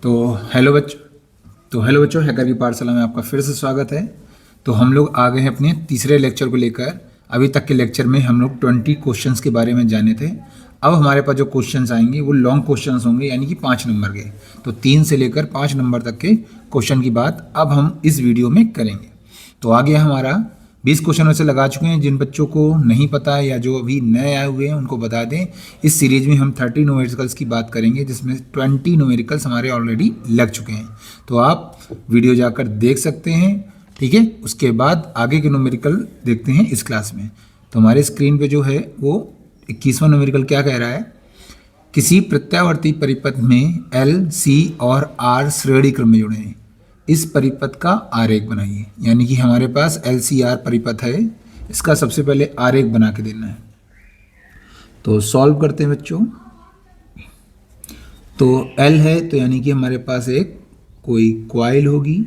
तो हेलो बच्चों, हैकर की पाठशाला में आपका फिर से स्वागत है। तो हम लोग आ गए हैं अपने तीसरे लेक्चर को लेकर। अभी तक के लेक्चर में हम लोग 20 क्वेश्चंस के बारे में जाने थे। अब हमारे पास जो क्वेश्चंस आएंगे वो लॉन्ग क्वेश्चंस होंगे, यानी कि 5 नंबर के। तो 3 से लेकर 5 नंबर तक के क्वेश्चन की बात अब हम इस वीडियो में करेंगे। तो आ गया हमारा 20 क्वेश्चन वैसे लगा चुके हैं। जिन बच्चों को नहीं पता है या जो अभी नए आए हुए हैं उनको बता दें, इस सीरीज में हम 30 न्यूमेरिकल्स की बात करेंगे, जिसमें 20 न्यूमेरिकल्स हमारे ऑलरेडी लग चुके हैं। तो आप वीडियो जाकर देख सकते हैं, ठीक है। उसके बाद आगे के न्यूमेरिकल देखते हैं इस क्लास में। तो हमारे स्क्रीन पे जो है वो 21वां न्यूमेरिकल क्या कह रहा है, किसी प्रत्यावर्ती परिपथ में एल, सी और आर श्रेणी क्रम में जुड़े हैं। इस परिपथ का आरेख बनाइए। यानी कि हमारे पास LCR परिपथ है, इसका सबसे पहले आरेख बना के देना है। तो सॉल्व करते हैं बच्चों। तो L है तो यानी कि हमारे पास एक कोई कॉइल होगी।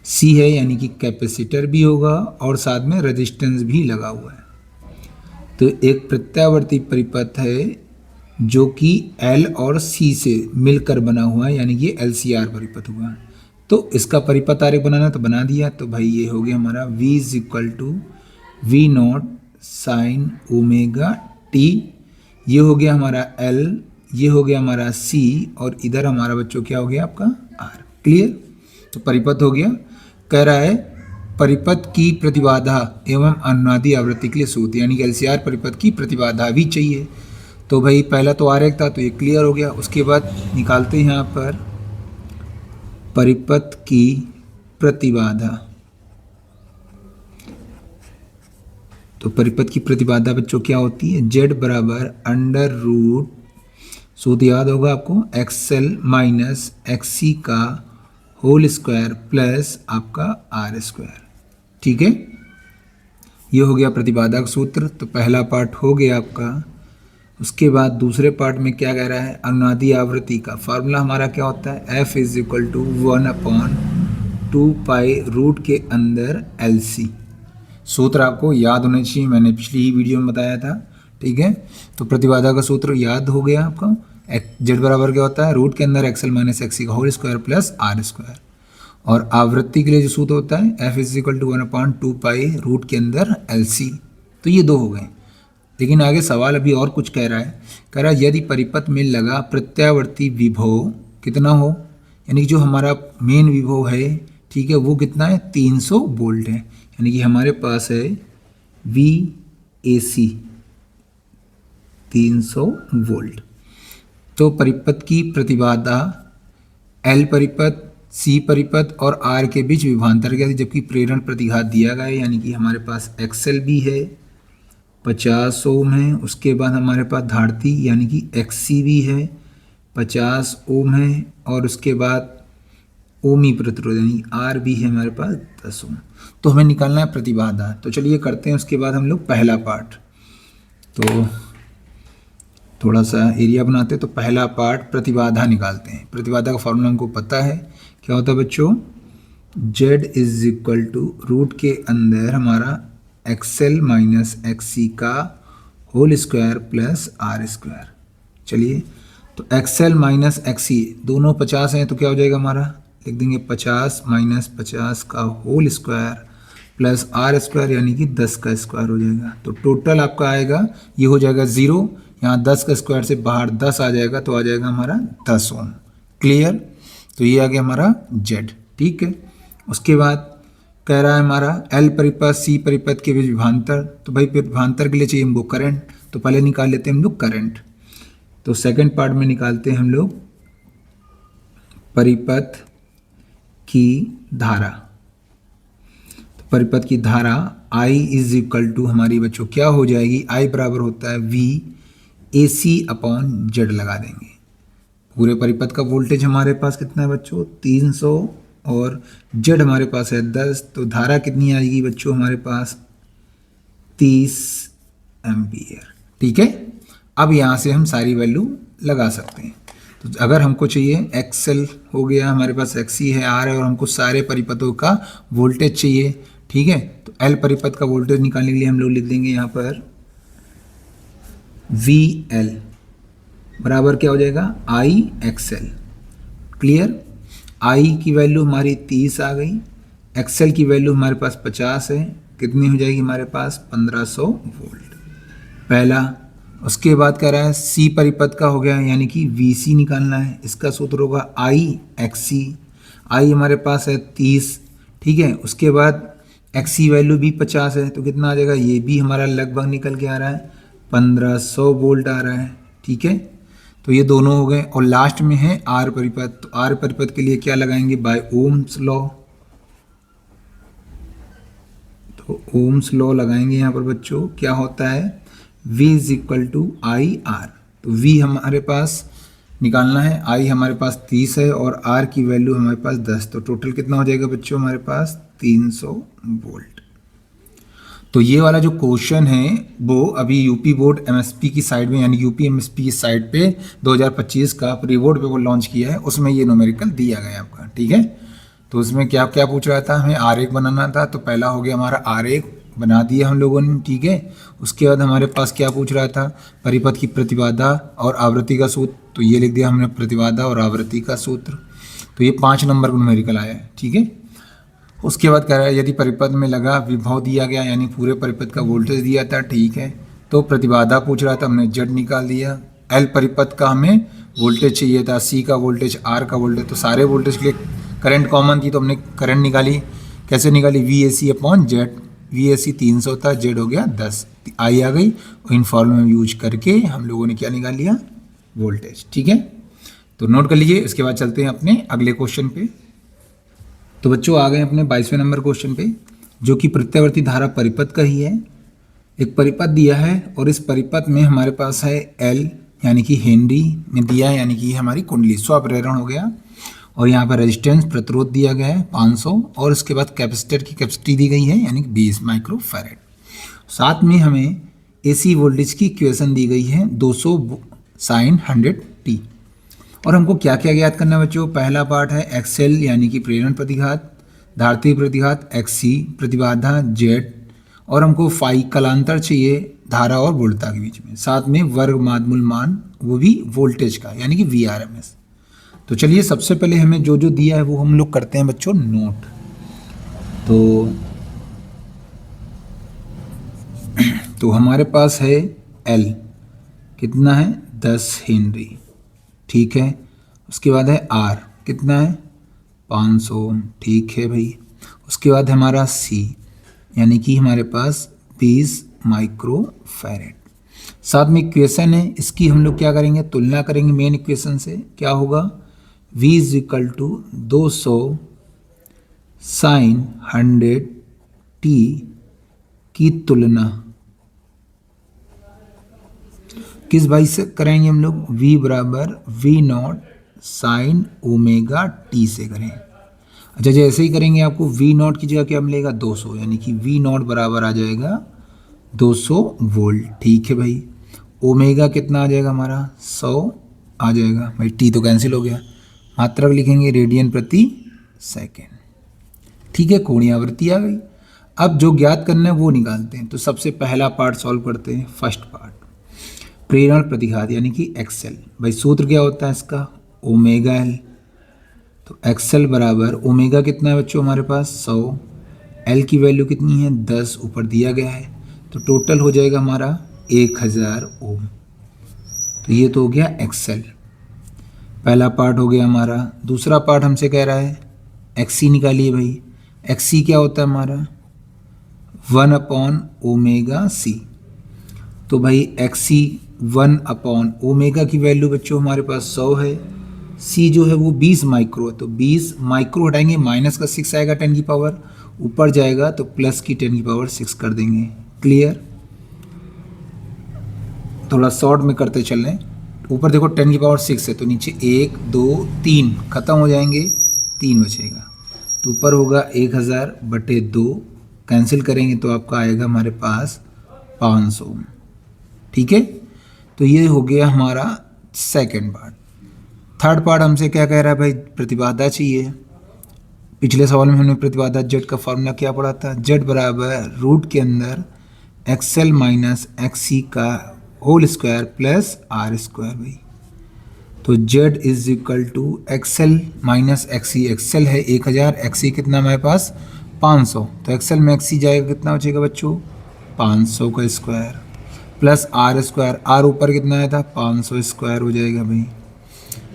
C है यानी कि कैपेसिटर भी होगा और साथ में रेजिस्टेंस भी लगा हुआ है। तो एक प्रत्यावर्ती परिपथ है जो कि L और C से मिलकर बना हुआ है, यानी कि LCR परिपथ हुआ। तो इसका परिपथ आरेख बनाना तो बना दिया। तो भाई ये हो गया हमारा V = V0 sin omega t। ये हो गया हमारा L, ये हो गया हमारा C और इधर हमारा बच्चों क्या हो गया आपका R। क्लियर। तो परिपथ हो गया। कह रहा है परिपथ की प्रतिबाधा एवं अनुनादी आवृत्ति के लिए सूत्र, यानी कि LCR परिपथ की प्रतिबाधा भी चाहिए। तो भाई पहला तो आरेख था तो ये क्लियर हो गया। उसके बाद निकालते हैं यहाँ पर परिपथ की प्रतिबाधा। तो परिपथ की प्रतिबाधा बच्चों क्या होती है, Z √ सूत्र याद होगा आपको, XL - XC का होल स्क्वायर प्लस आपका R²। ठीक है, ये हो गया प्रतिबाधा का सूत्र। तो पहला पार्ट हो गया आपका। उसके बाद दूसरे पार्ट में क्या कह रहा है, अनुनादी आवृत्ति का फार्मूला हमारा क्या होता है, F = 1/2π रूट के अंदर LC। सूत्र आपको याद होना चाहिए, मैंने पिछली ही वीडियो में बताया था। ठीक है, तो प्रतिबाधा का सूत्र याद हो गया आपका। Z बराबर क्या होता है, रूट के अंदर XL - XC का होल स्क्वायर प्लस R²। और आवृत्ति के लिए जो सूत्र होता है F = 1/2π रूट के अंदर LC। तो ये दो हो गए। लेकिन आगे सवाल अभी और कुछ कह रहा है, यदि परिपथ में लगा प्रत्यावर्ती विभव कितना हो, यानी कि जो हमारा मेन विभव है, ठीक है, वो कितना है 300 वोल्ट है। यानी कि हमारे पास है VAC 300 वोल्ट। तो परिपथ की प्रतिबाधा L परिपथ, C परिपथ और R के बीच विभवांतर क्या है, जबकि प्रेरण प्रतिघात दिया गया है, यानी कि हमारे पास XL भी है 50 ओम है। उसके बाद हमारे पास धारती यानी कि XC भी है 50 ओम है। और उसके बाद ओमी प्रतिरोध यानी R भी है हमारे पास 10 ओम। तो हमें निकालना है प्रतिबाधा। तो चलिए करते हैं। उसके बाद हम लोग पहला पार्ट, तो थोड़ा सा एरिया बनाते हैं। तो पहला पार्ट प्रतिबाधा निकालते हैं। प्रतिबाधा का फॉर्मूला हमको पता है, क्या होता है बच्चों, Z = रूट के अंदर हमारा XL - XC का होल स्क्वायर प्लस R²। चलिए, तो XL - XC दोनों 50 हैं, तो क्या हो जाएगा हमारा, लिख देंगे 50 - 50 का होल स्क्वायर प्लस R², यानी कि 10 का स्क्वायर हो जाएगा। तो टोटल आपका आएगा, ये हो जाएगा 0। यहाँ 10 का स्क्वायर से बाहर 10 आ जाएगा, तो आ जाएगा हमारा 10 ओम। क्लियर। तो ये आ गया हमारा Z। ठीक है, उसके बाद कह रहा है हमारा L परिपथ C परिपथ के बीच विभवांतर। तो भाई विभवांतर के लिए चाहिए हमको करंट, तो पहले निकाल लेते हैं हम लोग करंट। तो सेकंड पार्ट में निकालते हैं हम लोग परिपथ की धारा। तो परिपथ की धारा I = हमारी बच्चों क्या हो जाएगी, I बराबर होता है VAC/Z लगा देंगे। पूरे परिपथ का वोल्टेज हमारे पास कितना है बच्चों, 300 और Z हमारे पास है 10। तो धारा कितनी आएगी बच्चों हमारे पास, 30 एम्पियर। ठीक है, अब यहाँ से हम सारी वैल्यू लगा सकते हैं। तो अगर हमको चाहिए XL हो गया, हमारे पास XC है, R है, और हमको सारे परिपथों का वोल्टेज चाहिए। ठीक है, तो L परिपथ का वोल्टेज निकालने के लिए हम लोग लिख देंगे यहाँ पर VL बराबर क्या हो जाएगा आई एक्सएल। क्लियर। आई की वैल्यू हमारी 30 आ गई, एक्सएल की वैल्यू हमारे पास 50 है, कितनी हो जाएगी हमारे पास 1500 वोल्ट पहला। उसके बाद कह रहा है सी परिपथ का हो गया, यानी कि वीसी निकालना है। इसका सूत्र होगा आई एक्सी। आई हमारे पास है 30, ठीक है। उसके बाद एक्सी वैल्यू भी 50 है, तो कितना आ जाएगा, ये भी हमारा लगभग निकल के आ रहा है 1500 वोल्ट आ रहा है, ठीक है। तो ये दोनों हो गए। और लास्ट में है आर परिपथ। तो आर परिपथ के लिए क्या लगाएंगे, बाय ओम्स लॉ। तो ओम्स लॉ लगाएंगे यहाँ पर बच्चों। क्या होता है, V is equal to I R. तो V हमारे पास निकालना है, I हमारे पास 30 है और R की वैल्यू हमारे पास 10। तो टोटल कितना हो जाएगा बच्चों हमारे पास 300 वोल्ट। तो ये वाला जो क्वेश्चन है वो अभी यूपी बोर्ड एमएसपी की साइड में, यानी यूपी एमएसपी की साइड पे 2025 का प्री बोर्ड पे वो लॉन्च किया है, उसमें ये न्यूमेरिकल दिया गया है आपका, ठीक है। तो उसमें क्या क्या पूछ रहा था, हमें आरेख बनाना था। तो पहला हो गया हमारा आरेख बना दिया हम लोगों ने, ठीक है। उसके बाद हमारे पास क्या पूछ रहा था, परिपथ की प्रतिबाधा और आवृत्ति का सूत्र। तो ये लिख दिया हमने, प्रतिबाधा और आवृत्ति का सूत्र। तो ये 5 नंबर का न्यूमेरिकल आया है, ठीक है। उसके बाद कह रहा है यदि परिपथ में लगा विभव दिया गया, यानी पूरे परिपथ का वोल्टेज दिया था, ठीक है। तो प्रतिबाधा पूछ रहा था, हमने जेड निकाल दिया। एल परिपथ का हमें वोल्टेज चाहिए था, सी का वोल्टेज, आर का वोल्टेज। तो सारे वोल्टेज के लिए करंट कॉमन थी, तो हमने करंट निकाली। कैसे निकाली, V A C upon Z. V A C 300 था, जेड हो गया 10, आई आ गई। और इन फॉर्मूला में यूज करके हम लोगों ने क्या निकाल लिया, वोल्टेज, ठीक है। तो नोट कर लीजिए। इसके बाद चलते हैं अपने अगले क्वेश्चन पे। तो बच्चों आ गए अपने 22वें नंबर क्वेश्चन पे, जो कि प्रत्यावर्ती धारा परिपथ का ही है। एक परिपथ दिया है और इस परिपथ में हमारे पास है एल, यानी कि हेनरी में दिया है, यानी कि हमारी कुंडली स्वप्रेरण हो गया। और यहाँ पर रेजिस्टेंस प्रतिरोध दिया गया है 500, और इसके बाद कैपेसिटर की कैपेसिटी दी गई है, यानी कि 20 माइक्रोफैरेड। साथ में हमें एसी वोल्टेज की इक्वेशन दी गई है 200 साइन 100t। और हमको क्या क्या ज्ञात करना है बच्चों, पहला पार्ट है एक्सएल यानी कि प्रेरण प्रतिघात, धारतीय प्रतिघात एक्सी, प्रतिबाधा जेड, और हमको फाई कलांतर चाहिए धारा और वोल्टता के बीच में, साथ में वर्ग मादमूल मान वो भी वोल्टेज का, यानी कि वीआरएमएस। तो चलिए सबसे पहले हमें जो जो दिया है वो हम लोग करते हैं बच्चों नोट। तो हमारे पास है एल, कितना है 10 हेनरी, ठीक है। उसके बाद है आर, कितना है 500, ठीक है भाई। उसके बाद हमारा सी, यानी कि हमारे पास 20 माइक्रोफैरेड। साथ में इक्वेशन है, इसकी हम लोग क्या करेंगे, तुलना करेंगे मेन इक्वेशन से। क्या होगा, V is equal to 200 sine 100t की तुलना किस भाई से करेंगे हम लोग, V बराबर V0 साइन ओमेगा t से करें। अच्छा जैसे ही करेंगे आपको V0 की जगह क्या मिलेगा 200, यानी कि V0 बराबर आ जाएगा 200 वोल्ट, ठीक है भाई। ओमेगा कितना आ जाएगा हमारा 100 आ जाएगा भाई, t तो कैंसिल हो गया। मात्रक लिखेंगे रेडियन प्रति सेकेंड, ठीक है। कोणीय आवृत्ति आ गई। अब जो ज्ञात करना है वो निकालते हैं। तो सबसे पहला पार्ट सॉल्व करते हैं, फर्स्ट पार्ट प्रेरण प्रतिघात यानी कि एक्सएल। भाई सूत्र क्या होता है इसका, ओमेगा एल। तो एक्सएल बराबर ओमेगा कितना है बच्चों हमारे पास 100, एल की वैल्यू कितनी है 10 ऊपर दिया गया है। तो टोटल हो जाएगा हमारा 1000 ओम। तो ये तो हो गया एक्सएल, पहला पार्ट हो गया हमारा। दूसरा पार्ट हमसे कह रहा है एक्सी निकालिए भाई। एक्सी क्या होता है हमारा 1 अपॉन ओमेगा सी। तो भाई एक्सी 1 अपॉन ओमेगा की वैल्यू बच्चों हमारे पास 100 है, सी जो है वो 20 माइक्रो है। तो 20 माइक्रो हटाएंगे, माइनस का 6 आएगा 10 की पावर, ऊपर जाएगा तो प्लस की 10 की पावर 6 कर देंगे। क्लियर, थोड़ा शॉर्ट में करते चल रहे हैं। ऊपर देखो 10 की पावर 6 है, तो नीचे 1 2 3 खत्म हो जाएंगे, 3 बचेगा। तो ऊपर होगा 1000/2, कैंसिल करेंगे तो आपका आएगा हमारे पास 500, ठीक है। तो ये हो गया हमारा सेकंड पार्ट। थर्ड पार्ट हमसे क्या कह रहा है भाई, प्रतिबाधा चाहिए। पिछले सवाल में हमने प्रतिबाधा जेड का फॉर्मूला क्या पढ़ा था, जेड बराबर रूट के अंदर एक्सएल माइनस एक्सी का whole square plus R square भाई, तो z is equal to XL minus XC. XL है 1000, एक्सी कितना हमारे पास 500, तो एक्सएल में एक्सी जाएगा कितना बचेगा बच्चों 500 का square plus R square, R ऊपर कितना आया था 500 स्क्वायर हो जाएगा भाई।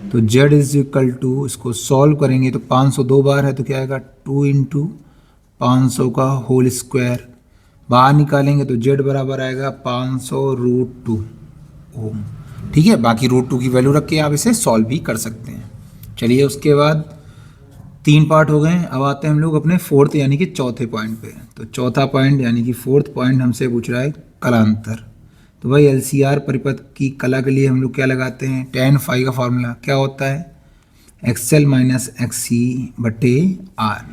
तो z इज इक्वल टू, इसको सॉल्व करेंगे तो 500 दो बार है तो क्या आएगा 2 इंटू 500 का होल स्क्वायर, बाहर निकालेंगे तो z बराबर आएगा 500√2 ओम। ठीक है, बाकी √2 की वैल्यू रख के आप इसे सॉल्व भी कर सकते हैं। चलिए उसके बाद 3 पार्ट हो गए, अब आते हैं हम लोग अपने फोर्थ यानी कि चौथे पॉइंट पे। तो चौथा पॉइंट यानी कि फोर्थ पॉइंट हमसे पूछ रहा है कलांतर। तो भाई LCR परिपथ की कला के लिए हम लोग क्या लगाते हैं, tan फाई का फॉर्मूला क्या होता है एक्सएल माइनस एक्सी बटे आर।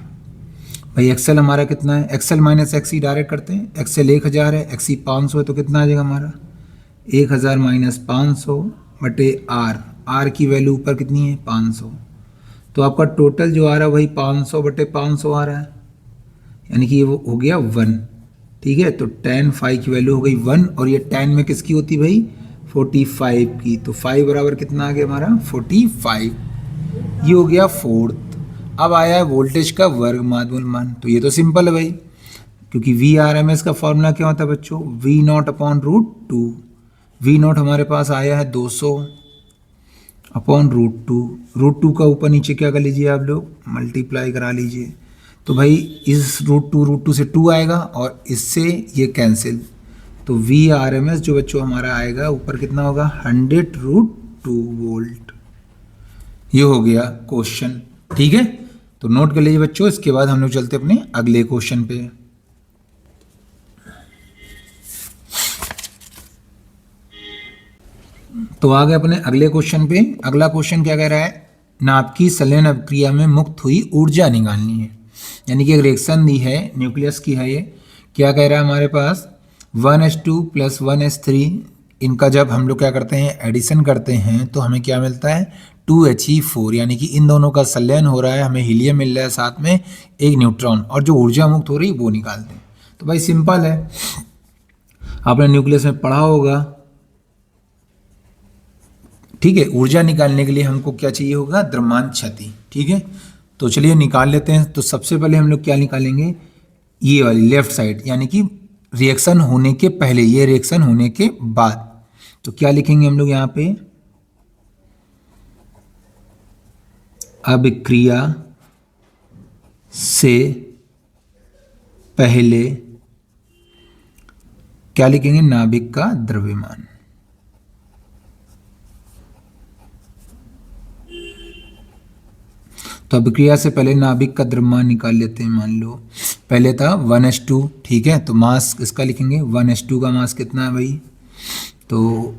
भाई एक्सएल हमारा कितना है, एक्सएल माइनस एक्सी डायरेक्ट करते हैं, एक्सएल 1000 है, एक्सी 500 है, तो कितना आ जाएगा हमारा 1000 माइनस 500 बटे आर। आर की वैल्यू ऊपर कितनी है 500, तो आपका टोटल जो आ रहा है वही 500 बटे 500 आ रहा है, यानी कि ये वो हो गया 1। ठीक है, तो tan फाई की वैल्यू हो गई 1, और ये tan में किसकी होती भाई 45 की, तो 5 बराबर कितना आ गया हमारा 45। ये हो गया फोर्थ। अब आया है वोल्टेज का वर्ग माध्य मान, तो ये तो सिंपल है भाई, क्योंकि VRMS का फॉर्मूला क्या होता है बच्चों V0 अपॉन √2। V0 हमारे पास आया है 200 अपॉन √2। √2 का ऊपर नीचे क्या कर लीजिए आप लोग मल्टीप्लाई करा लीजिए, तो भाई इस √2 से 2 आएगा और इससे ये कैंसिल, तो VRMS जो बच्चों हमारा आएगा ऊपर कितना होगा 100√2 वोल्ट। ये हो गया क्वेश्चन। ठीक है, तो नोट कर लीजिए बच्चों। इसके बाद हम लोग चलते अपने अगले क्वेश्चन पे। तो आ गए अपने अगले क्वेश्चन पे। अगला क्वेश्चन क्या कह रहा है, नाभ की संलयन अभिक्रिया में मुक्त हुई ऊर्जा निकालनी है, यानी कि एक रिएक्शन दी है न्यूक्लियस की है। ये क्या कह रहा है हमारे पास 1s2 प्लस 1s3, इनका जब हम लोग क्या करते हैं एडिशन करते हैं तो हमें क्या मिलता है 2He4, यानी कि इन दोनों का संलयन हो रहा है, हमें हीलियम मिल रहा है साथ में एक न्यूट्रॉन, और जो ऊर्जा मुक्त हो रही है वो निकालते हैं। तो भाई सिंपल है, आपने न्यूक्लियस में पढ़ा होगा। ठीक है, ऊर्जा निकालने के लिए हमको क्या चाहिए होगा द्रव्यमान क्षति। ठीक है, तो चलिए निकाल लेते हैं। तो सबसे पहले हम लोग क्या निकालेंगे, ये वाली लेफ्ट साइड, यानी कि रिएक्शन होने के पहले, ये रिएक्शन होने के बाद। तो क्या लिखेंगे हम लोग यहाँ पे, अभिक्रिया से पहले क्या लिखेंगे नाभिक का द्रव्यमान। तो अभिक्रिया से पहले नाभिक का द्रव्यमान निकाल लेते हैं। मान लो पहले था 1s2, ठीक है, तो मास इसका लिखेंगे 1s2 का मास कितना है भाई, तो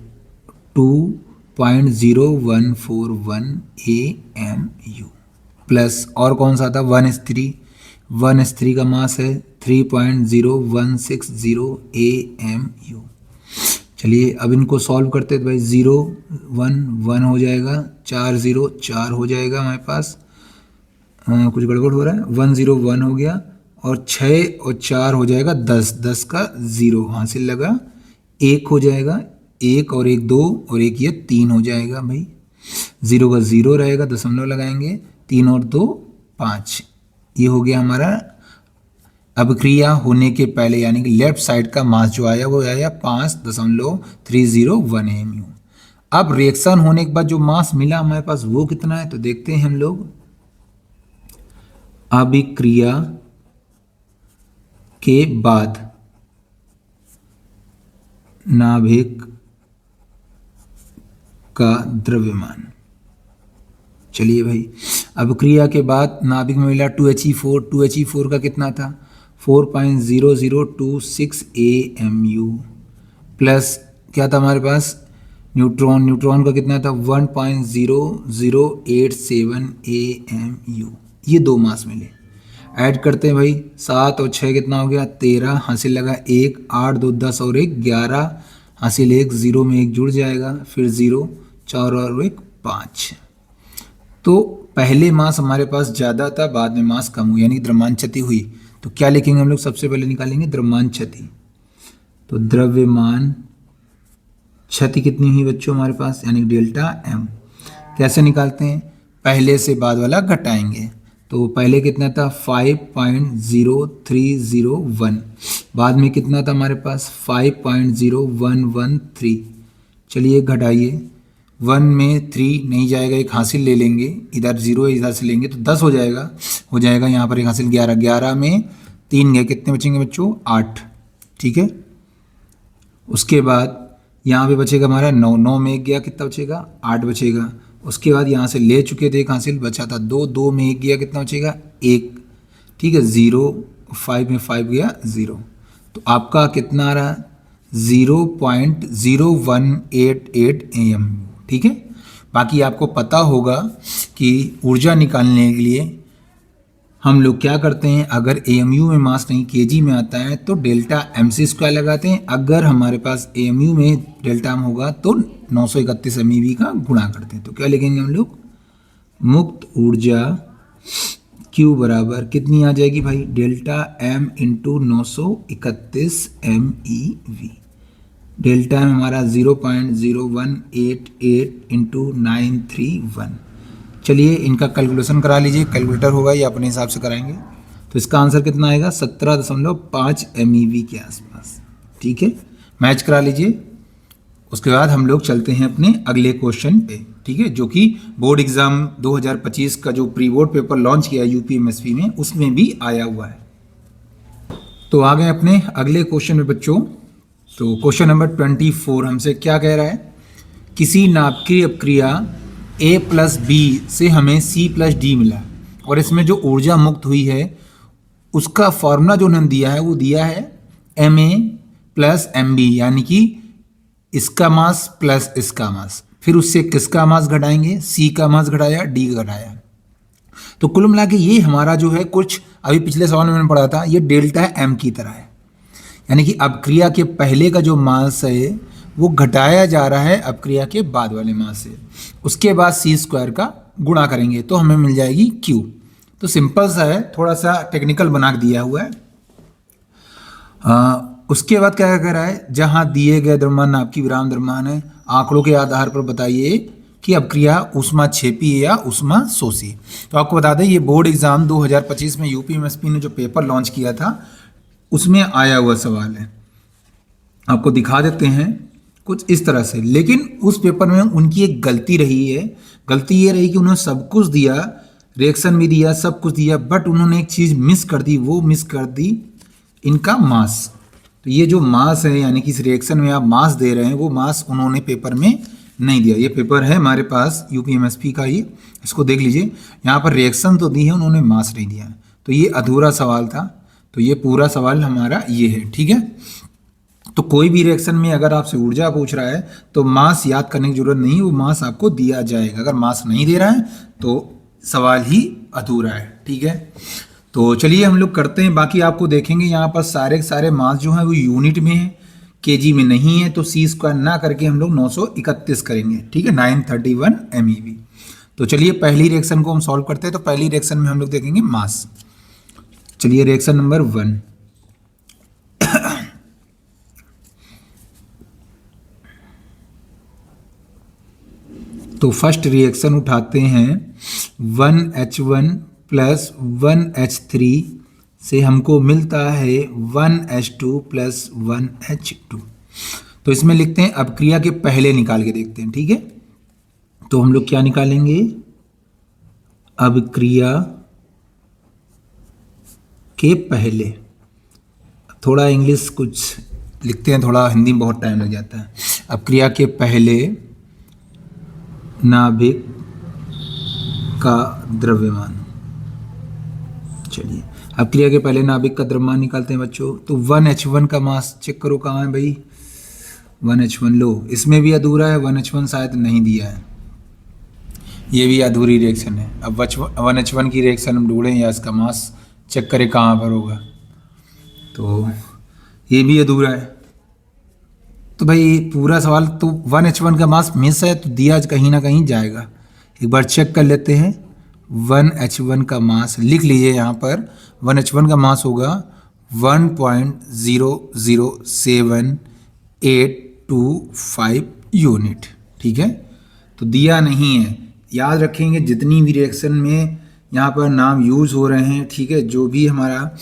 2.0141 AMU प्लस और कौन सा था 1s3 का मास है 3.0160 AMU। चलिए अब इनको सॉल्व करते हैं, तो भाई 0 1 1 हो जाएगा, 4 0 4 हो जाएगा हमारे पास। कुछ गड़बड़ हो रहा है, 1 0 1 हो गया, और 6 और 4 हो जाएगा 10, 10 का 0 हासिल लगा, 1 हो जाएगा, 1 और 1 2 और 1 ये 3 हो जाएगा भाई, 0 का 0 रहेगा, दशमलव लगाएंगे, 3 और 2 5। ये हो गया हमारा अभिक्रिया होने के पहले, यानी कि लेफ्ट साइड का मास जो आया वो आया 5.301 AMU। अब रिएक्शन होने के बाद जो मास मिला हमारे पास वो कितना है, तो देखते हैं हम लोग। अभिक्रिया के बाद नाभिक का द्रव्यमान। चलिए भाई, अभिक्रिया के बाद नाभिक में मिला 2He4, 2He4 का कितना था 4.0026 AMU प्लस क्या था हमारे पास न्यूट्रॉन का कितना था 1.0087 AMU। ये दो मास मिले, ऐड करते हैं भाई, 7 और 6 कितना हो गया 13, हासिल लगा 1, 8 2 10 और 1 11, हासिल 1, 0 में 1 जुड़ जाएगा, फिर 0 4 और 1 5। तो पहले मास हमारे पास ज़्यादा था, बाद में मास कम हुई, यानी द्रव्यमान क्षति हुई। तो क्या लिखेंगे हम लोग, सबसे पहले निकालेंगे द्रव्यमान क्षति। तो द्रव्यमान क्षति कितनी हुई बच्चों हमारे पास, यानी डेल्टा M। कैसे निकालते हैं, पहले से बाद वाला घटाएंगे। तो पहले कितना था 5.0301, बाद में कितना था हमारे पास 5.0113। चलिए घटाइए, 1 में 3 नहीं जाएगा, एक हासिल ले लेंगे, इधर 0 इधर से लेंगे तो 10 हो जाएगा, यहाँ पर एक हासिल 11, 11 में 3 गए, कितने बचेंगे बच्चों 8, ठीक है। उसके बाद यहाँ पे बचेगा हमारा 9, 9 में 1 गया, कितना बचेगा 8 बचेगा। उसके बाद यहाँ से ले चुके थे एक हासिल, बचा था 2, 2 में 1 गया, कितना बचेगा 1, ठीक है। 0, 5 में 5 गया 0, तो आपका कितना आ रहा 0.0188 AM, ठीक है। बाकी आपको पता होगा कि ऊर्जा निकालने के लिए हम लोग क्या करते हैं, अगर AMU में मास नहीं kg में आता है तो डेल्टा mc² लगाते हैं, अगर हमारे पास AMU में डेल्टा m होगा तो 931 MeV का गुणा करते हैं। तो क्या लिखेंगे हम लोग, मुक्त ऊर्जा Q बराबर कितनी आ जाएगी भाई, delta m into 931 MeV। Delta m हमारा 0.0188 इंटू 931। चलिए इनका कैलकुलेशन करा लीजिए, कैलकुलेटर होगा या अपने हिसाब से कराएंगे। तो इसका आंसर कितना आएगा 17.5 MeV के आसपास, ठीक है। मैच करा लीजिए। उसके बाद हम लोग चलते हैं अपने अगले क्वेश्चन पे, ठीक है, जो कि बोर्ड एग्जाम 2025 का जो प्री बोर्ड पेपर लॉन्च किया UPMSP में, उसमें भी आया हुआ है। तो आ गए अपने अगले क्वेश्चन में बच्चों। तो क्वेश्चन नंबर 24 हमसे क्या कह रहा है, किसी नाभिकीय अपक्रिया A प्लस B से हमें C प्लस D मिला और इसमें जो ऊर्जा मुक्त हुई है उसका फॉर्मूला जो उन्होंने दिया है वो दिया है Ma प्लस Mb, यानी कि इसका मास प्लस इसका मास, फिर उससे किसका मास घटाएंगे, C का मास घटाया, D का घटाया। तो कुल मिला के ये हमारा जो है कुछ अभी पिछले सवाल में मैंने पढ़ा था, ये डेल्टा M की तरह है, यानी कि अपक्रिया के पहले का जो मास है वो घटाया जा रहा है अपक्रिया के बाद वाले मास से, उसके बाद C² का गुणा करेंगे तो हमें मिल जाएगी Q। तो सिंपल सा है, थोड़ा सा टेक्निकल बना के दिया हुआ है। उसके बाद क्या कह रहा है, जहां दिए गए द्रव्यमान आपकी विराम द्रव्यमान है, आंकड़ों के आधार पर बताइए कि अपक्रिया ऊष्माक्षेपी है या ऊष्मा शोषी। तो आपको बता दें ये बोर्ड एग्जाम 2025 में UPMSP ने जो पेपर लॉन्च किया था उसमें आया हुआ सवाल है। आपको दिखा देते हैं कुछ इस तरह से, लेकिन उस पेपर में उनकी एक गलती रही है। गलती ये रही कि उन्होंने सब कुछ दिया, रिएक्शन भी दिया, सब कुछ दिया, बट उन्होंने एक चीज़ मिस कर दी, वो मिस कर दी इनका मास। तो ये जो मास है, यानी कि इस रिएक्शन में आप मास दे रहे हैं, वो मास उन्होंने पेपर में नहीं दिया। ये पेपर है हमारे पास UPMSP का, ये इसको देख लीजिए, यहाँ पर रिएक्शन तो दी है, उन्होंने मास नहीं दिया, तो ये अधूरा सवाल था। तो ये पूरा सवाल हमारा ये है, ठीक है। तो कोई भी रिएक्शन में अगर आपसे ऊर्जा पूछ रहा है तो मास याद करने की जरूरत नहीं, वो मास आपको दिया जाएगा। अगर मास नहीं दे रहा है तो सवाल ही अधूरा है, ठीक है। तो चलिए हम लोग करते हैं। बाकी आपको देखेंगे यहाँ पर सारे के सारे मास जो हैं वो यूनिट में है, केजी में नहीं है, तो C² ना करके हम लोग 931 करेंगे, ठीक है, 931 MeV। तो चलिए पहली रिएक्शन को हम सॉल्व करते हैं। तो पहली रिएक्शन में हम लोग देखेंगे मास। चलिए रिएक्शन नंबर 1, तो फर्स्ट रिएक्शन उठाते हैं 1H1 प्लस 1H3 से हमको मिलता है 1H2 प्लस 1H2। तो इसमें लिखते हैं अपक्रिया के पहले निकाल के देखते हैं, ठीक है। तो हम लोग क्या निकालेंगे, अपक्रिया के पहले, थोड़ा इंग्लिश कुछ लिखते हैं, थोड़ा हिंदी में बहुत टाइम लग जाता है। अपक्रिया के पहले नाभिक का द्रव्यमान। चलिए अपक्रिया के पहले नाभिक का द्रव्यमान निकालते हैं बच्चों। तो 1H1 का मास चेक करो कहाँ है भाई, 1H1 लो, इसमें भी अधूरा है, 1H1 शायद नहीं दिया है, ये भी अधूरी रिएक्शन है। अब 1H1 की रिएक्शन हम ढूंढें या इसका मास चेक करें कहाँ पर होगा, तो ये भी अधूरा है। तो भाई पूरा सवाल तो 1H1 का मास मिस है, तो दिया कहीं ना कहीं जाएगा। एक बार चेक कर लेते हैं। 1H1 का मास लिख लीजिए यहाँ पर, 1H1 का मास होगा 1.007825 यूनिट, ठीक है। तो दिया नहीं है, याद रखेंगे जितनी भी रिएक्शन में यहाँ पर नाम यूज हो रहे हैं, ठीक है, जो भी हमारा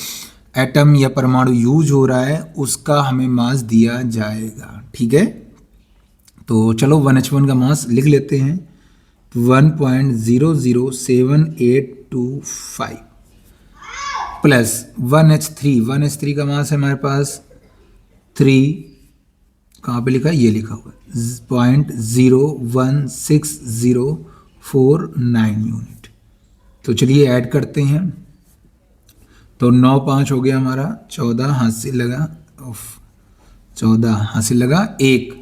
एटम या परमाणु यूज हो रहा है उसका हमें मास दिया जाएगा, ठीक है। तो चलो 1H1 का मास लिख लेते हैं, 1.007825 प्लस 1H3 का मास है हमारे पास 3, कहाँ पे लिखा है, ये लिखा हुआ है 0.016049 यूनिट। तो चलिए ऐड करते हैं, तो 9 5 हो गया हमारा, 14 हाथ से लगा, 14 हाथ से लगा, 1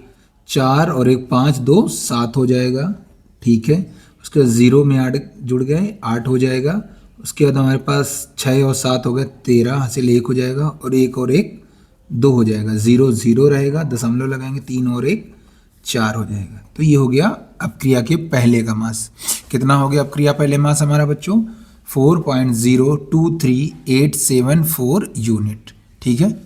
4 और 1 5 2 7 हो जाएगा, ठीक है। उसके बाद 0 में 8 जुड़ गए, 8 हो जाएगा। उसके बाद हमारे पास 6 और 7 हो गए, 13 हासिल 1 हो जाएगा, और 1 और 1 2 हो जाएगा, 0 0 रहेगा, दशमलव लगाएंगे, 3 और 1 4 हो जाएगा। तो ये हो गया अपक्रिया के पहले का मास। कितना हो गया अपक्रिया पहले मास हमारा बच्चों, 4.023874 यूनिट, ठीक है।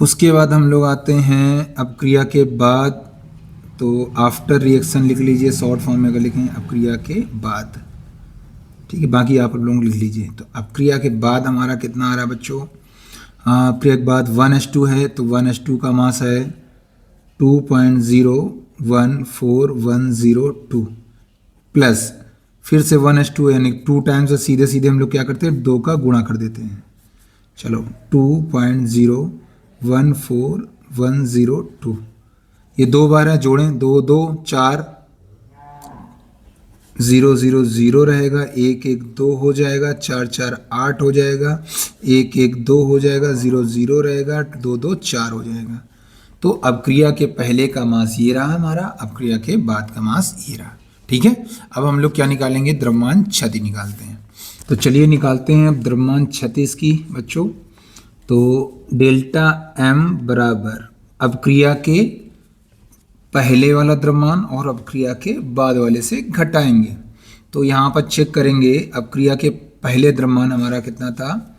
उसके बाद हम लोग आते हैं अपक्रिया के बाद, तो आफ्टर रिएक्शन लिख लीजिए, शॉर्ट फॉर्म में अगर लिखें अपक्रिया के बाद, ठीक है, बाकी आप लोग लिख लीजिए। तो अपक्रिया के बाद हमारा कितना आ रहा है बच्चों, अपक्रिया के बाद 1H2 है, तो 1H2 का मास है 2.014102 प्लस फिर से 1H2 यानी 2 टाइम्स, सीधे सीधे हम लोग क्या करते हैं, 2 का गुणा कर देते हैं। चलो 2.014102, ये 2 बार है, जोड़ें, 2 2 4, 0 0 0 रहेगा, 1 1 2 हो जाएगा, 4 4 8 हो जाएगा, 1 1 2 हो जाएगा, 0 0 रहेगा, 2 2 4 हो जाएगा। तो अपक्रिया के पहले का मास ये रहा हमारा, अपक्रिया के बाद का मास ये रहा, ठीक है। अब हम लोग क्या निकालेंगे, द्रव्यमान क्षति निकालते हैं। तो चलिए निकालते हैं अब द्रव्यमान क्षति इसकी बच्चों। तो डेल्टा M बराबर अपक्रिया के पहले वाला द्रव्यमान और अपक्रिया के बाद वाले से घटाएंगे। तो यहाँ पर चेक करेंगे, अपक्रिया के पहले द्रव्यमान हमारा कितना था,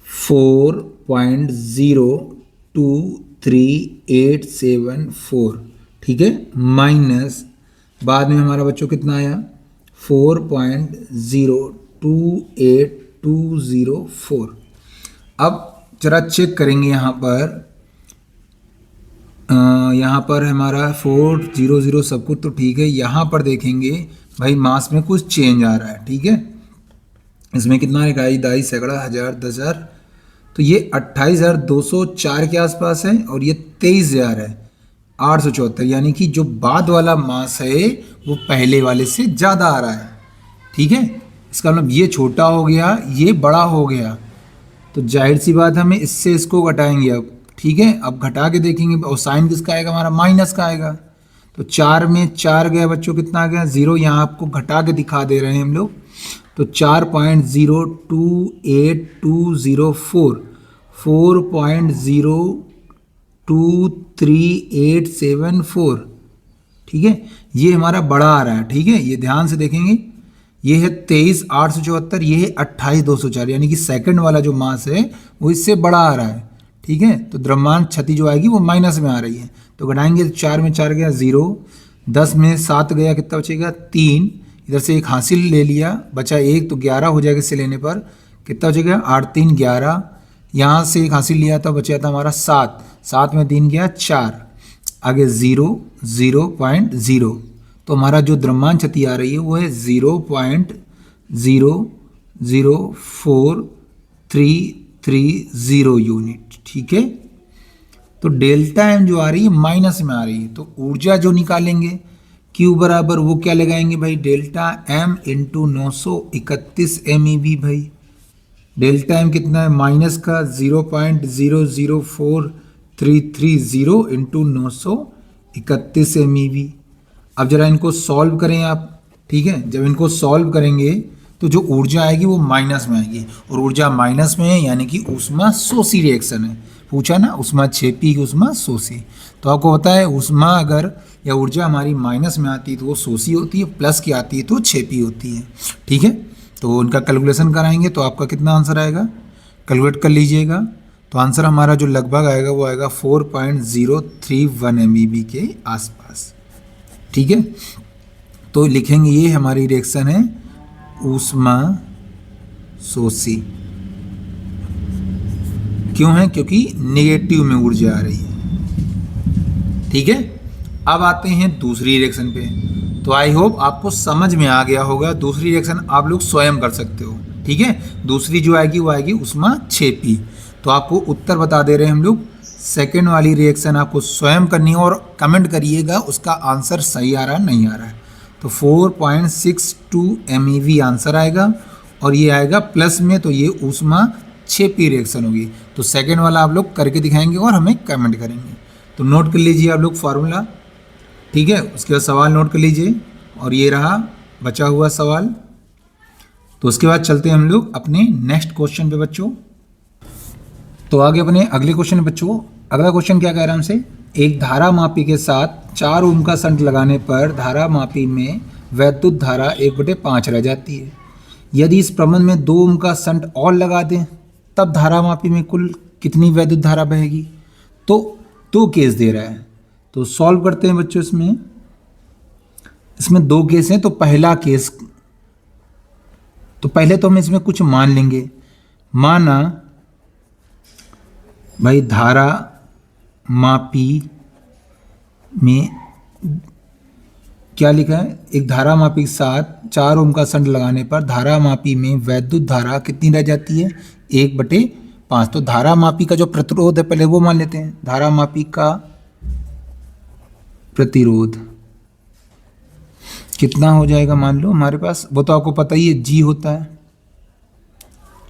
4.02384, ठीक है, माइनस बाद में हमारा बच्चों कितना आया, 4.028204। अब जरा चेक करेंगे यहाँ पर हमारा 400 सब कुछ तो ठीक है। यहाँ पर देखेंगे भाई मास में कुछ चेंज आ रहा है, ठीक है। इसमें कितना है, इकाई, दाई, सैकड़ा, हजार, 10,000, तो ये 28,204 के आसपास है, और ये 23,000 है 874, यानी कि जो बाद वाला मास है वो पहले वाले से ज़्यादा आ रहा है, ठीक है। इसका मतलब ये छोटा हो गया, ये बड़ा हो गया, तो जाहिर सी बात हमें इससे इसको घटाएंगे अब, ठीक है। अब घटा के देखेंगे, और साइन किसका आएगा, हमारा माइनस का आएगा। तो 4 में 4 गया बच्चों, कितना आ गया, 0, यहाँ आपको घटा के दिखा दे रहे हैं हम लोग। तो 4.028204, 4.02384, ठीक है, ये हमारा बड़ा आ रहा है, ठीक है। ये ध्यान से देखेंगे, ये है 23,874, ये है 28,204, यानी कि सेकंड वाला जो मास है वो इससे बड़ा आ रहा है, ठीक है। तो द्रव्यमान क्षति जो आएगी वो माइनस में आ रही है, तो घटाएंगे, 4 में 4 गया 0, 10 में 7 गया, कितना बचेगा 3, इधर से 1 हासिल ले लिया, बचा 1, तो 11 हो जाएगा इससे लेने पर, कितना बचेगा 8 3 11, यहाँ से 1 हासिल लिया था, बचा था हमारा 7, 7 में 3 गया 4, आगे 0 0.0, तो हमारा जो द्रव्यमान क्षति आ रही है वो है 0.00433 यूनिट, ठीक है। तो डेल्टा M जो आ रही है माइनस में आ रही है, तो ऊर्जा जो निकालेंगे Q बराबर वो क्या लगाएंगे भाई, डेल्टा M इंटू 931 MeV। भाई डेल्टा M कितना है, माइनस का 0.004330 इंटू 931 MeV। अब जरा इनको सॉल्व करें आप, ठीक है। जब इनको सॉल्व करेंगे तो जो ऊर्जा आएगी वो माइनस में आएगी, और ऊर्जा माइनस में है यानी कि ऊष्मा शोषी रिएक्शन है, पूछा ना, ऊष्मा क्षेपी की ऊष्मा शोषी। तो आपको पता है ऊष्मा अगर या ऊर्जा हमारी माइनस में आती है तो वो शोषी होती है, प्लस की आती है तो क्षेपी होती है, ठीक है। तो उनका कैलकुलेशन कराएंगे तो आपका कितना आंसर आएगा, कैलकुलेट कर लीजिएगा। तो आंसर हमारा जो लगभग आएगा वो आएगा 4.031 MeV के आसपास। ठीक है, तो लिखेंगे ये हमारी रिएक्शन है ऊष्मा शोषी। क्यों है? क्योंकि नेगेटिव में ऊर्जा आ रही है। ठीक है, अब आते हैं दूसरी रिएक्शन पे। तो आई होप आपको समझ में आ गया होगा। दूसरी रिएक्शन आप लोग स्वयं कर सकते हो। ठीक है, दूसरी जो आएगी वो आएगी ऊष्मा क्षेपी। तो आपको उत्तर बता दे रहे हैं हम लोग। सेकेंड वाली रिएक्शन आपको स्वयं करनी है और कमेंट करिएगा उसका आंसर सही आ रहा है नहीं आ रहा है। तो 4.62 MeV आंसर आएगा और ये आएगा प्लस में, तो ये ऊष्मा क्षेपी रिएक्शन होगी। तो सेकेंड वाला आप लोग करके दिखाएंगे और हमें कमेंट करेंगे। तो नोट कर लीजिए आप लोग फार्मूला। ठीक है, उसके बाद सवाल नोट कर लीजिए और ये रहा बचा हुआ सवाल। तो उसके बाद चलते हैं हम लोग अपने नेक्स्ट क्वेश्चन पे बच्चों। तो आगे अपने अगले क्वेश्चन में बच्चों, अगला क्वेश्चन क्या कह रहा है हमसे, एक धारा मापी के साथ 4 ओम का संट लगाने पर धारा मापी में वैद्युत धारा 1/5 रह जाती है। यदि इस प्रबंध में 2 ओम का संट और लगा दें तब धारा मापी में कुल कितनी वैद्युत धारा बहेगी। तो 2 केस दे रहा है, तो सॉल्व करते हैं बच्चों। इसमें 2 केस हैं। तो पहला केस, तो पहले तो हम इसमें कुछ मान लेंगे। माना भाई धारा मापी में क्या लिखा है, एक धारा मापी के साथ 4 ओम का संट लगाने पर धारा मापी में वैद्युत धारा कितनी रह जाती है, 1/5। तो धारा मापी का जो प्रतिरोध है पहले वो मान लेते हैं। धारा मापी का प्रतिरोध कितना हो जाएगा, मान लो हमारे पास, वो तो आपको पता ही है G होता है।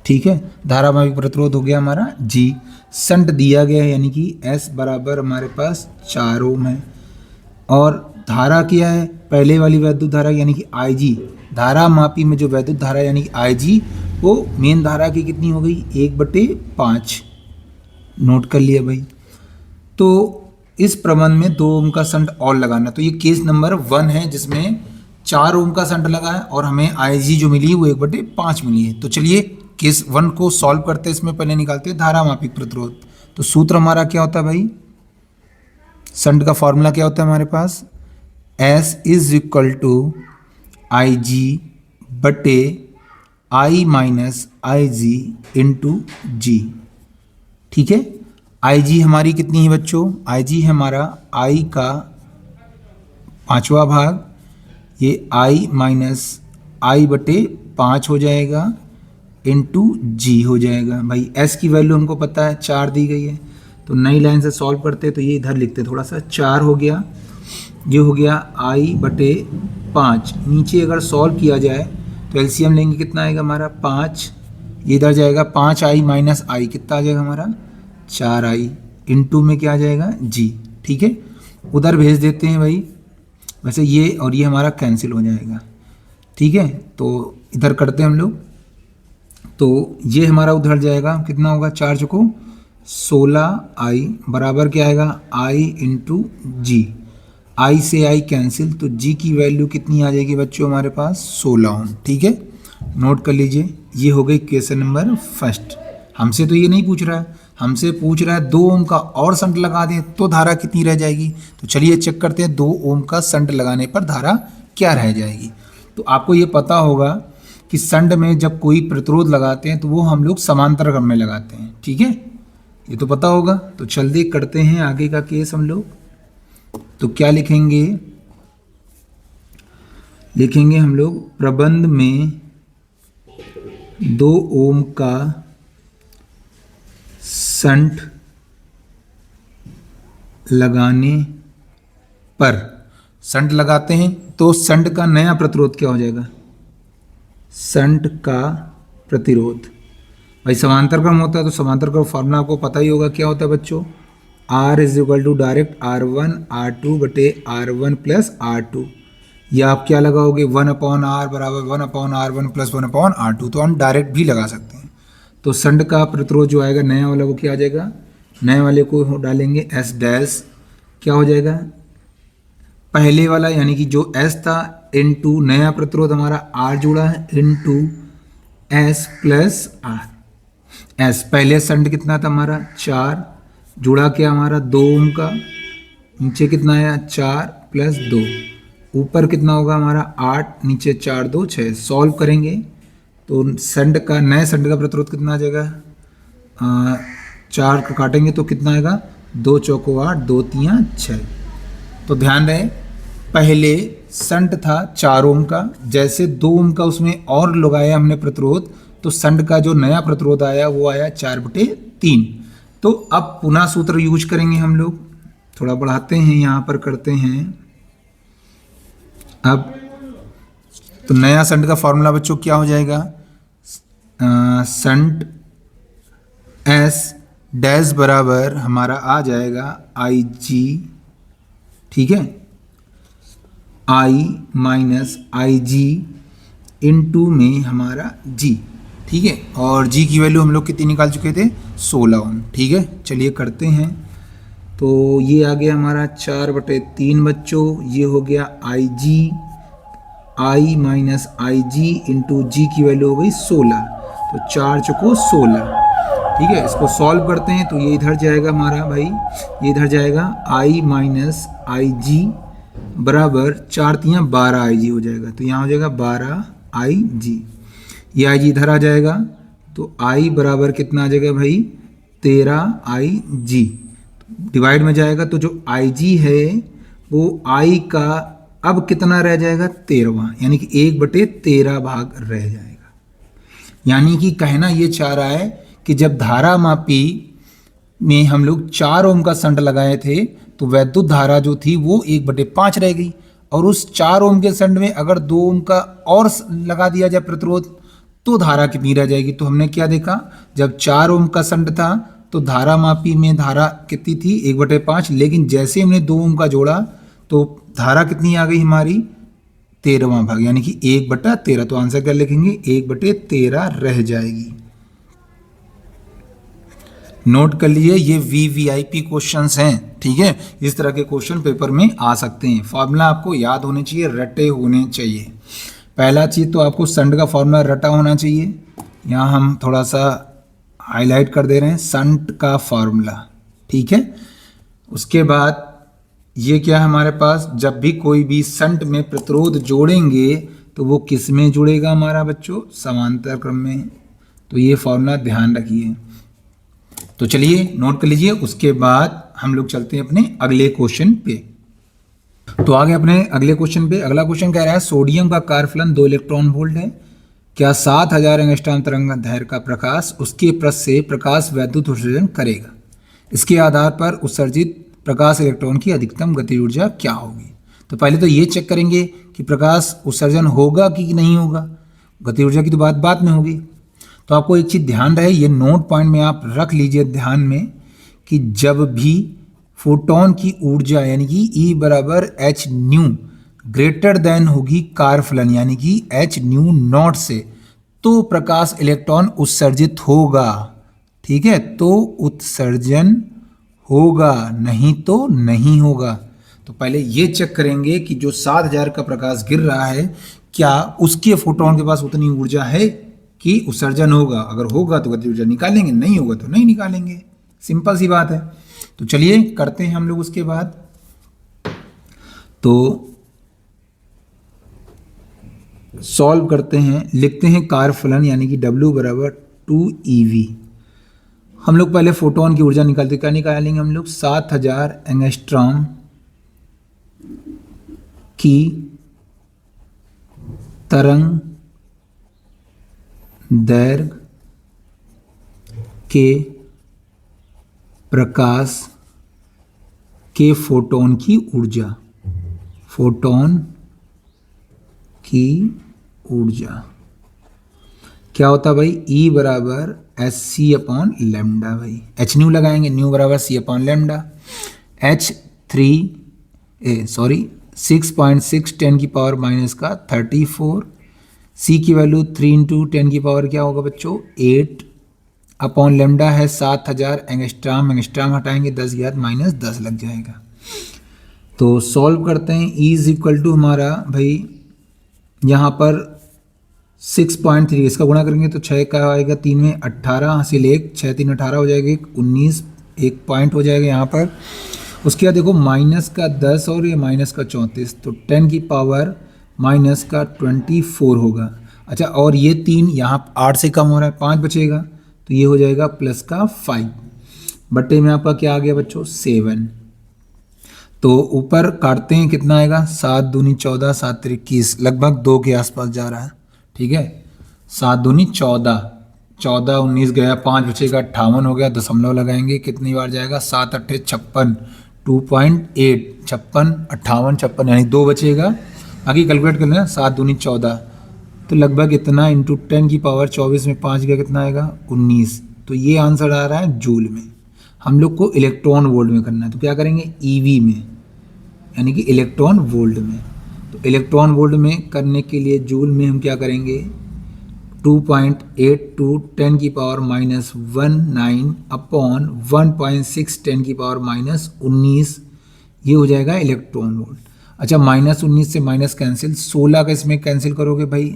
ठीक है, धारा मापी प्रतिरोध हो गया हमारा G। संट दिया गया है यानी कि S बराबर हमारे पास 4 ओम है। और धारा क्या है, पहले वाली वैद्युत धारा यानी कि IG। धारा मापी में जो वैद्युत धारा यानी कि IG वो मेन धारा की कितनी हो गई, 1/5। नोट कर लिया भाई। तो इस प्रबंध में 2 ओम का संट और लगाना, तो ये केस नंबर 1 है जिसमें 4 ओम का संट लगा है और हमें IG जो मिली है वो 1/5 मिली है। तो चलिए केस 1 को सॉल्व करते हैं। इसमें पहले निकालते हैं धारा मापी प्रतिरोध। तो सूत्र हमारा क्या होता है भाई, संट का फॉर्मूला क्या होता है हमारे पास, S = IG बटे I minus IG into G। ठीक है, IG हमारी कितनी है बच्चों, IG है हमारा I का 5वां भाग, ये I माइनस I/5 हो जाएगा इंटू G हो जाएगा। भाई S की वैल्यू हमको पता है 4 दी गई है। तो नई लाइन से सॉल्व करते हैं, तो ये इधर लिखते थोड़ा सा, 4 हो गया, ये हो गया I/5। नीचे अगर सॉल्व किया जाए तो एलसीएम लेंगे, कितना आएगा हमारा 5, ये इधर जाएगा 5I माइनस I, कितना आ जाएगा हमारा 4I, इंटू में क्या आ जाएगा G। ठीक है, उधर भेज देते हैं भाई। वैसे ये और ये हमारा कैंसिल हो जाएगा। ठीक है, तो इधर करते हैं हम लोग। तो ये हमारा उधर जाएगा, कितना होगा 4 चुको 16I बराबर क्या आएगा I इंटू G। I से I कैंसिल, तो G की वैल्यू कितनी आ जाएगी बच्चों हमारे पास 16 ओम। ठीक है, नोट कर लीजिए। ये हो गई क्वेश्चन नंबर फर्स्ट। हमसे तो ये नहीं पूछ रहा है, हमसे पूछ रहा है 2 ओम का और संट लगा दें तो धारा कितनी रह जाएगी। तो चलिए चेक करते हैं 2 ओम का संट लगाने पर धारा क्या रह जाएगी। तो आपको ये पता होगा कि संट में जब कोई प्रतिरोध लगाते हैं तो वो हम लोग समांतर क्रम में लगाते हैं। ठीक है, ये तो पता होगा। तो जल्दी करते हैं आगे का केस हम लोग। तो क्या लिखेंगे, लिखेंगे हम लोग प्रबंध में 2 ओम का संट लगाने पर, संट लगाते हैं तो संट का नया प्रतिरोध क्या हो जाएगा, संट का प्रतिरोध। भाई समांतर क्रम होता है तो समांतर क्रम फॉर्मूला आपको पता ही होगा क्या होता है बच्चों, R = डायरेक्ट R1 R2 बटे R1 प्लस R2, या आप क्या लगाओगे 1/R बराबर 1/R1 प्लस 1/R2। तो हम डायरेक्ट भी लगा सकते हैं। तो संट का प्रतिरोध जो आएगा नया वाला वो क्या आ जाएगा, नए वाले को डालेंगे S डैश, क्या हो जाएगा पहले वाला यानी कि जो S था इंटू नया प्रतिरोध हमारा R जुड़ा है into S plus R। S पहले संड कितना था हमारा 4, जुड़ा क्या हमारा 2 ओम का, नीचे कितना आया 4 प्लस 2, ऊपर कितना होगा हमारा 8, नीचे 4 2 6। सॉल्व करेंगे तो संड का नए संड का प्रतिरोध कितना आ जाएगा, 4 का काटेंगे तो कितना आएगा 2 चौको 8, 2 3 6। तो ध्यान रहे पहले संड था 4 ओम का, जैसे 2 ओम का उसमें और लगाया हमने प्रतिरोध, तो संड का जो नया प्रतिरोध आया वो आया 4/3। तो अब पुनः सूत्र यूज करेंगे हम लोग, थोड़ा बढ़ाते हैं यहाँ पर करते हैं। अब तो नया संड का फॉर्मूला बच्चों क्या हो जाएगा, संड एस डैश बराबर हमारा आ जाएगा आई जी, ठीक है, आई माइनस आई जी इंटू में हमारा जी, ठीक है। और जी की वैल्यू हम लोग कितनी निकाल चुके थे 16 ओम, ठीक है। चलिए करते हैं, तो ये आ गया हमारा 4/3 बच्चों, ये हो गया आई जी, आई माइनस आई जी इंटू जी की वैल्यू हो गई 16, तो 4 चौको 16, ठीक है। इसको सॉल्व करते हैं तो ये इधर जाएगा हमारा भाई, ये इधर जाएगा आई माइनस आई जी बराबर 4 3 12 आई जी हो जाएगा, तो यहाँ हो जाएगा 12 आई जी, ये आई जी इधर आ जाएगा, तो आई बराबर कितना आ जाएगा भाई 13 आई जी, डिवाइड में जाएगा तो जो आई जी है वो आई का अब कितना रह जाएगा 13वां, यानी कि 1/13 भाग रह जाएगा। यानी कि कहना ये चाह रहा है कि जब धारा मापी में हम लोग 4 ओम का संड लगाए थे तो वैद्युत धारा जो थी वो 1/5 रह गई, और उस 4 ओम के संड में अगर 2 ओम का और लगा दिया जाए प्रतिरोध तो धारा कितनी रह जाएगी। तो हमने क्या देखा, जब 4 ओम का संड था तो धारा मापी में धारा कितनी थी 1/5, लेकिन जैसे हमने 2 ओम का जोड़ा तो धारा कितनी आ गई हमारी 13वां भाग, यानी कि 1/13। तो आंसर क्या लिखेंगे 1/13 रह जाएगी। नोट कर लिए, ये VVIP क्वेश्चंस हैं, ठीक है। इस तरह के क्वेश्चन पेपर में आ सकते हैं। फॉर्मूला आपको याद होने चाहिए, रटे होने चाहिए। पहला चीज़ तो आपको संड का फॉर्मूला रटा होना चाहिए, यहाँ हम थोड़ा सा हाईलाइट कर दे रहे हैं संड का फॉर्मूला, ठीक है। उसके बाद ये क्या है हमारे पास, जब भी कोई भी संड में प्रतिरोध जोड़ेंगे तो वो किस में जुड़ेगा हमारा बच्चों, समांतर क्रम में। तो ये फॉर्मूला ध्यान रखिए। तो चलिए नोट कर लीजिए, उसके बाद हम लोग चलते हैं अपने अगले क्वेश्चन पे। तो आगे अपने अगले क्वेश्चन पे, अगला क्वेश्चन कह रहा है सोडियम का कार्यफलन 2 इलेक्ट्रॉन वोल्ट है, क्या 7000 एंगस्ट्रॉम तरंग दैर्घ्य का प्रकाश उसके पृष्ठ से प्रकाश वैद्युत उत्सर्जन करेगा, इसके आधार पर उत्सर्जित प्रकाश इलेक्ट्रॉन की अधिकतम गति ऊर्जा क्या होगी। तो पहले तो ये चेक करेंगे कि प्रकाश उत्सर्जन होगा कि नहीं होगा, गति ऊर्जा की तो बात में होगी। तो आपको एक चीज़ ध्यान रहे, ये नोट पॉइंट में आप रख लीजिए ध्यान में कि जब भी फोटोन की ऊर्जा यानी कि E बराबर एच न्यू ग्रेटर देन होगी कार्यफलन यानी कि एच न्यू नॉट से, तो प्रकाश इलेक्ट्रॉन उत्सर्जित होगा, ठीक है। तो उत्सर्जन होगा, नहीं तो नहीं होगा। तो पहले ये चेक करेंगे कि जो 7000 का प्रकाश गिर रहा है क्या उसके फोटोन के पास उतनी ऊर्जा है कि उत्सर्जन होगा। अगर होगा तो गति ऊर्जा निकालेंगे, नहीं होगा तो नहीं निकालेंगे, सिंपल सी बात है। तो चलिए करते हैं हम लोग उसके बाद। तो सॉल्व करते हैं, लिखते हैं कार्यफलन यानी कि W बराबर 2eV। हम लोग पहले फोटोन की ऊर्जा निकालते, क्या निकालेंगे हम लोग 7000 एंगस्ट्रॉम की तरंग दैर्घ्य के प्रकाश के फोटोन की ऊर्जा, फोटोन की ऊर्जा क्या होता भाई E बराबर SC अपॉन लेमडा, भाई एच न्यू लगाएंगे, न्यू बराबर C अपॉन लेमडा। सॉरी 6.6 10 की पावर माइनस का 34, C की वैल्यू 3 इंटू 10 की पावर क्या होगा बच्चों 8 अपॉन लेमडा है 7000 एंगस्ट्रॉम, एंगस्ट्रॉम हटाएंगे 10 की घात माइनस 10 लग जाएगा। तो सॉल्व करते हैं, E इज इक्वल टू हमारा भाई यहाँ पर 6.3, इसका गुणा करेंगे तो 6 का आएगा 3 में 18, हासिल 1, 6 3 18 हो जाएगा, 19, एक पॉइंट हो जाएगा यहाँ पर। उसके बाद देखो माइनस का 10 और ये माइनस का 34, तो 10 की पावर माइनस का 24 होगा। अच्छा, और ये 3 यहाँ 8 से कम हो रहा है, 5 बचेगा, तो ये हो जाएगा प्लस का 5 बटे में आपका क्या आ गया बच्चों 7। तो ऊपर काटते हैं, कितना आएगा 7 दूनी 14, 7 तिरी 21, लगभग 2 के आसपास जा रहा है। ठीक है, 7 दूनी 14, 14 19 गया, 5 बचेगा 58 हो गया, दशमलव लगाएंगे, कितनी बार जाएगा 7 8 56, 2.8, 56 58 56, यानी 2 बचेगा। आगे कैलकुलेट कर लेना, 7 दूनी 14, तो लगभग इतना इंटू 10 की पावर 24 में 5 गया, कितना आएगा 19। तो ये आंसर आ रहा है जूल में। हम लोग को इलेक्ट्रॉन वोल्ट में करना है, तो क्या करेंगे ईवी में, यानी कि इलेक्ट्रॉन वोल्ट में। तो इलेक्ट्रॉन वोल्ट में करने के लिए जूल में हम क्या करेंगे 2.82 10 की पावर -19 अपॉन 1.6 10 की पावर -19, ये हो जाएगा इलेक्ट्रॉन वोल्ट। अच्छा, -19 से माइनस कैंसिल, 16 का इसमें कैंसिल करोगे भाई,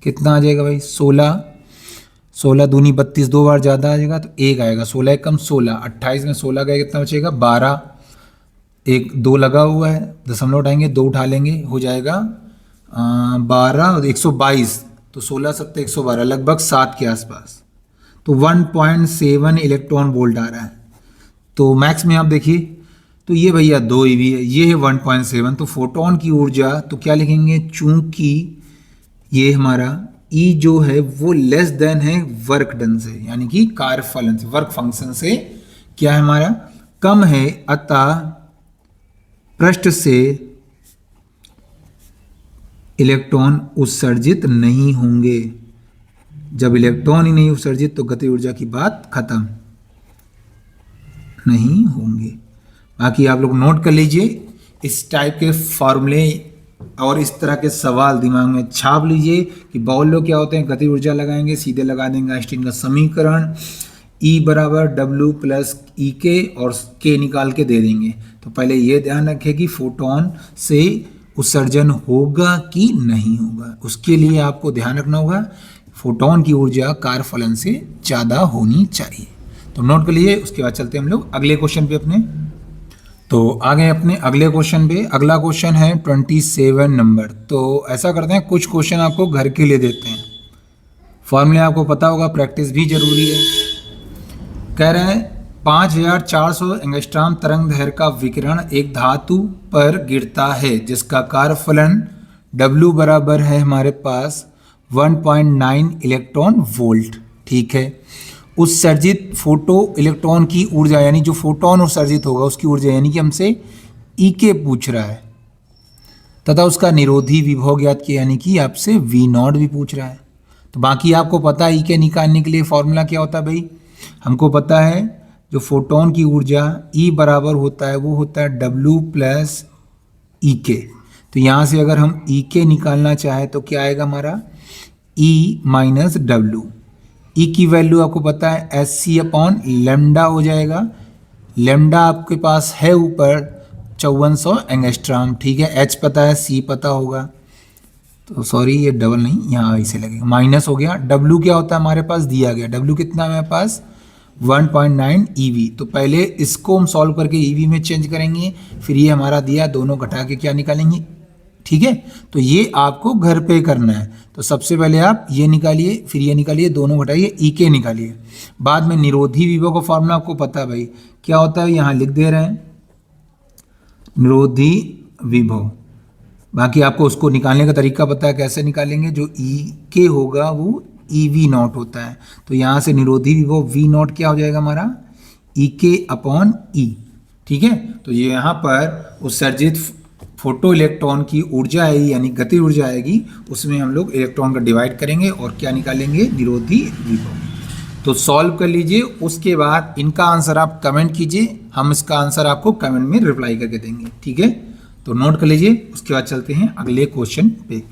कितना आ जाएगा भाई 16 दूनी 32, 2 बार ज़्यादा आ जाएगा तो 1 आएगा, 16 कम 16, 28 में 16 गया, कितना बचेगा 12, एक 2 लगा हुआ है, दशमलव उठाएंगे 2 उठा लेंगे, हो जाएगा 12 122, तो 16 7 112, लगभग 7 के आसपास। तो 1.7 इलेक्ट्रॉन वोल्ट आ रहा है। तो मैक्स में आप देखिए, तो ये भैया 2 ईवी है, ये है 1.7, तो फोटोन की ऊर्जा तो क्या लिखेंगे, चूंकि ये हमारा ई जो है वो लेस देन है वर्क डन से, यानी कि कार्यफलन से, वर्क फंक्शन से क्या है हमारा कम है, अतः पृष्ठ से इलेक्ट्रॉन उत्सर्जित नहीं होंगे। जब इलेक्ट्रॉन ही नहीं उत्सर्जित तो गति ऊर्जा की बात खत्म, नहीं होंगे। बाकी आप लोग नोट कर लीजिए, इस टाइप के फॉर्मूले और इस तरह के सवाल दिमाग में छाप लीजिए कि बाउल लो क्या होते हैं, गति ऊर्जा लगाएंगे, सीधे लगा देंगे आइंस्टीन का समीकरण, E बराबर W प्लस ई के और के निकाल के दे देंगे। तो पहले ये ध्यान रखें कि फोटोन से उत्सर्जन होगा कि नहीं होगा, उसके लिए आपको ध्यान रखना होगा फोटोन की ऊर्जा कार्यफलन से ज़्यादा होनी चाहिए। तो नोट कर लीजिए, उसके बाद चलते हैं हम लोग अगले क्वेश्चन पे अपने। तो आ गए अपने अगले क्वेश्चन पे। अगला क्वेश्चन है 27 नंबर। तो ऐसा करते हैं, कुछ क्वेश्चन आपको घर के लिए देते हैं, फॉर्मूले आपको पता होगा, प्रैक्टिस भी जरूरी है। कह रहे हैं 5400 एंगस्ट्रॉम तरंग दैर्घ्य का विकिरण एक धातु पर गिरता है जिसका कार्यफलन W बराबर है हमारे पास 1.9 इलेक्ट्रॉन वोल्ट। ठीक है, उत्सर्जित फोटो इलेक्ट्रॉन की ऊर्जा, यानी जो फोटोन उत्सर्जित होगा उसकी ऊर्जा, यानी कि हमसे ई के पूछ रहा है, तथा उसका निरोधी विभव ज्ञात किया, यानी कि आपसे वी नॉट भी पूछ रहा है। तो बाकी आपको पता है ई के निकालने के लिए फॉर्मूला क्या होता है भाई, हमको पता है जो फोटोन की ऊर्जा ई बराबर होता है वो होता है W प्लस ई के। तो यहाँ से अगर हम ई के निकालना चाहे तो क्या आएगा हमारा E माइनस डब्ल्यू। ई की वैल्यू आपको पता है एस सी अपॉन लेमडा हो जाएगा। लेमडा आपके पास है ऊपर 5400 एंगस्ट्रॉम। ठीक है, एच पता है, सी पता होगा, तो सॉरी ये डबल नहीं, यहाँ ऐसे लगेगा, माइनस हो गया। डब्ल्यू क्या होता है हमारे पास दिया गया, डब्ल्यू कितना है हमारे पास 1.9 ईवी। तो पहले इसको हम सॉल्व करके ईवी में चेंज करेंगे, फिर ये हमारा दिया, दोनों घटा के क्या निकालेंगे। ठीक है, तो ये आपको घर पे करना है। तो सबसे पहले आप ये निकालिए, फिर ये निकालिए, दोनों घटाइए, ई के निकालिए। बाद में निरोधी विभव का फॉर्मूला आपको पता है भाई क्या होता है, यहाँ लिख दे रहे हैं निरोधी विभव। बाकी आपको उसको निकालने का तरीका पता है, कैसे निकालेंगे, जो ई के होगा वो ई वी नॉट होता है। तो यहाँ से निरोधी विभव वी नॉट क्या हो जाएगा हमारा ई के अपॉन ई। ठीक है, तो ये यहाँ पर उत्सर्जित फोटो इलेक्ट्रॉन की ऊर्जा आएगी, यानी गति ऊर्जा आएगी, उसमें हम लोग इलेक्ट्रॉन का डिवाइड करेंगे और क्या निकालेंगे, निरोधी विभव। तो सॉल्व कर लीजिए, उसके बाद इनका आंसर आप कमेंट कीजिए, हम इसका आंसर आपको कमेंट में रिप्लाई करके देंगे। ठीक है, तो नोट कर लीजिए, उसके बाद चलते हैं अगले क्वेश्चन पे।